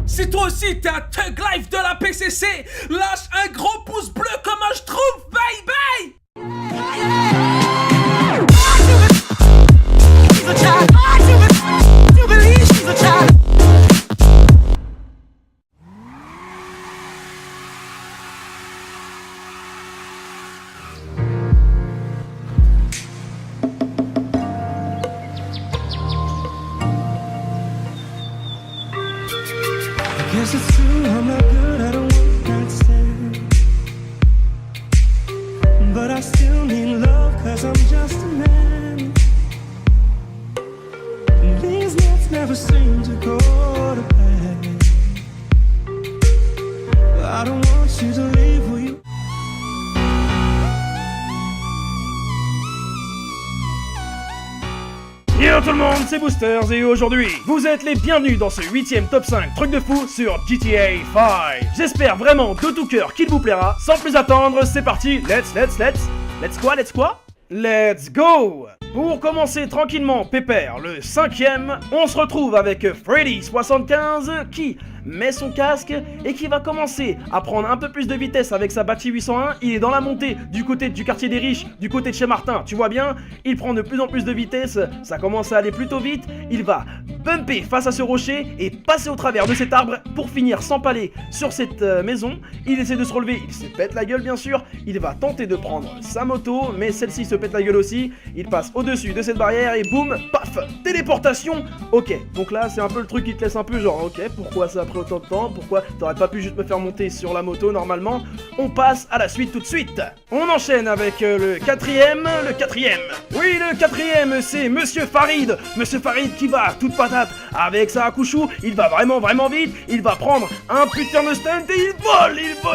Si toi aussi t'es un Thug Life de la PCC, lâche un gros pouce bleu comme un schtroumpf, bye bye. Guess it's true, I'm not good at a one-night stand, but I still need love, cause I'm just a man. And these nights never seem to go to plan. I don't want you to leave, will you? Yo tout le monde, c'est Boosters et aujourd'hui, vous êtes les bienvenus dans ce 8ème top 5 truc de fou sur GTA 5. J'espère vraiment de tout cœur qu'il vous plaira. Sans plus attendre, c'est parti, let's go. Pour commencer tranquillement pépère, le 5ème, on se retrouve avec Freddy75 qui met son casque et qui va commencer à prendre un peu plus de vitesse avec sa Bati 801. Il est dans la montée du côté du quartier des riches, du côté de chez Martin, tu vois bien, il prend de plus en plus de vitesse, ça commence à aller plutôt vite, il va bumper face à ce rocher et passer au travers de cet arbre pour finir s'empaler sur cette maison. Il essaie de se relever, il se pète la gueule bien sûr, il va tenter de prendre sa moto, mais celle-ci se pète la gueule aussi, il passe au-dessus de cette barrière et boum, paf, téléportation. Ok, donc là c'est un peu le truc qui te laisse un peu genre, ok, pourquoi ça a pris autant de temps, pourquoi t'aurais pas pu juste me faire monter sur la moto normalement. On passe à la suite tout de suite. On enchaîne avec le quatrième. Oui, le quatrième, c'est Monsieur Farid qui va toute patate avec sa Hakushu, il va vraiment vite, il va prendre un putain de stunt et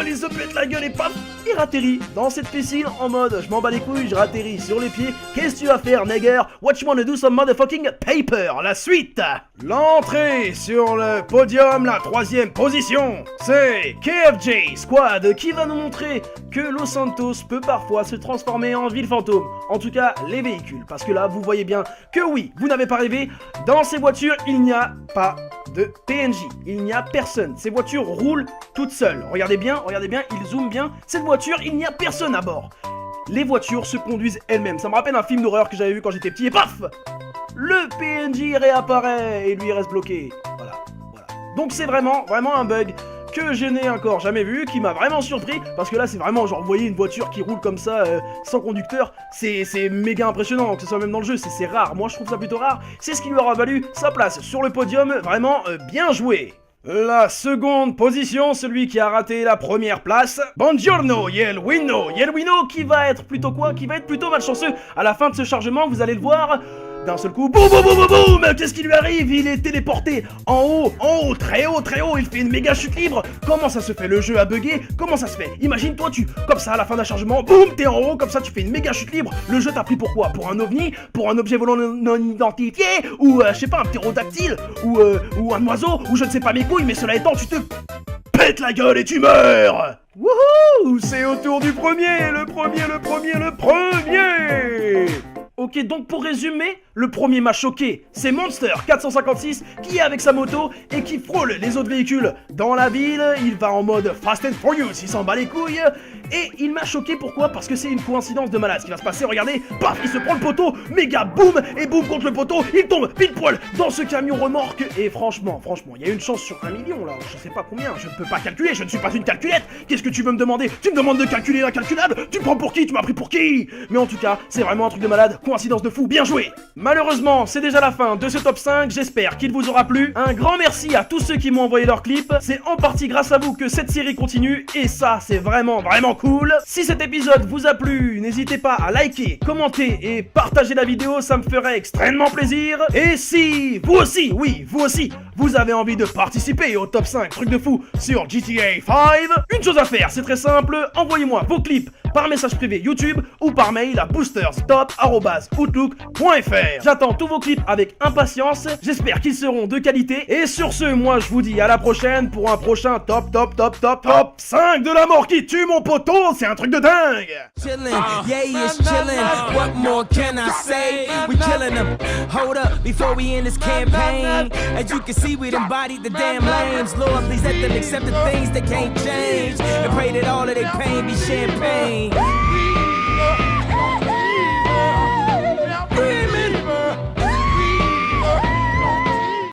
il se pète la gueule et paf, il ratterrit dans cette piscine en mode je m'en bats les couilles, je ratterris sur les pieds, qu'est-ce que tu vas faire nigger, what you wanna do some motherfucking paper. La suite, l'entrée sur le podium, la 3ème position, c'est KFJ Squad qui va nous montrer que Los Santos peut parfois se transformer en ville fantôme, en tout cas les véhicules, parce que là vous voyez bien que oui, vous n'avez pas rêvé, dans ces voitures il n'y a pas de PNJ, il n'y a personne, ces voitures roulent toutes seules, regardez bien, il zoome bien, cette voiture il n'y a personne à bord, les voitures se conduisent elles-mêmes, ça me rappelle un film d'horreur que j'avais vu quand j'étais petit et paf, le PNJ réapparaît et lui reste bloqué, voilà. Donc c'est vraiment un bug que je n'ai encore jamais vu, qui m'a vraiment surpris, parce que là c'est vraiment genre, vous voyez une voiture qui roule comme ça, sans conducteur, c'est méga impressionnant, que ce soit même dans le jeu, c'est rare, moi je trouve ça plutôt rare, c'est ce qui lui aura valu sa place sur le podium, vraiment bien joué. La seconde position, celui qui a raté la première place, Buongiorno Yelwino qui va être plutôt quoi? Qui va être plutôt malchanceux à la fin de ce chargement, vous allez le voir. D'un seul coup, boum, qu'est-ce qui lui arrive? Il est téléporté en haut, très haut, il fait une méga chute libre. Comment ça se fait? Le jeu a bugué, comment ça se fait? Imagine-toi, comme ça, à la fin d'un chargement, boum, t'es en haut, comme ça, tu fais une méga chute libre. Le jeu t'a pris pour quoi? Pour un ovni? Pour un objet volant non identifié? Ou, je sais pas, un ptérodactyle? Ou un oiseau? Ou je ne sais pas mes couilles, mais cela étant, tu te pètes la gueule et tu meurs! Wouhou! C'est au tour du premier, le premier! Ok, donc pour résumer, le premier m'a choqué, c'est Monster 456 qui est avec sa moto et qui frôle les autres véhicules dans la ville, il va en mode Fast and Furious, il s'en bat les couilles, et il m'a choqué pourquoi? Parce que c'est une coïncidence de malade, ce qui va se passer, regardez, paf, il se prend le poteau, méga boum, et boum contre le poteau, il tombe pile poil dans ce camion remorque, et franchement, il y a une chance sur 1 million là, je sais pas combien, je ne peux pas calculer, je ne suis pas une calculette, qu'est-ce que tu veux me demander? Tu me demandes de calculer l'incalculable? Tu me prends pour qui? Tu m'as pris pour qui? Mais en tout cas, c'est vraiment un truc de malade, coïncidence de fou, bien joué. Malheureusement, c'est déjà la fin de ce top 5, j'espère qu'il vous aura plu. Un grand merci à tous ceux qui m'ont envoyé leurs clips, c'est en partie grâce à vous que cette série continue, et ça, c'est vraiment cool. Si cet épisode vous a plu, n'hésitez pas à liker, commenter et partager la vidéo, ça me ferait extrêmement plaisir. Et si vous aussi, vous avez envie de participer au top 5 trucs de fou sur GTA 5, une chose à faire, c'est très simple, envoyez-moi vos clips par message privé YouTube ou par mail à boosterstop@outlook.fr. J'attends tous vos clips avec impatience, j'espère qu'ils seront de qualité, et sur ce, moi je vous dis à la prochaine pour un prochain top 5 de la mort qui tue mon poteau, c'est un truc de dingue. Chillin', yeah, it's chillin'. What more can I say? We killin' them. Hold up, before we end this campaign. As you can see, see we'd embodied the damn lames. Lord, please let them accept the things that can't change, and pray that all of their pain be champagne.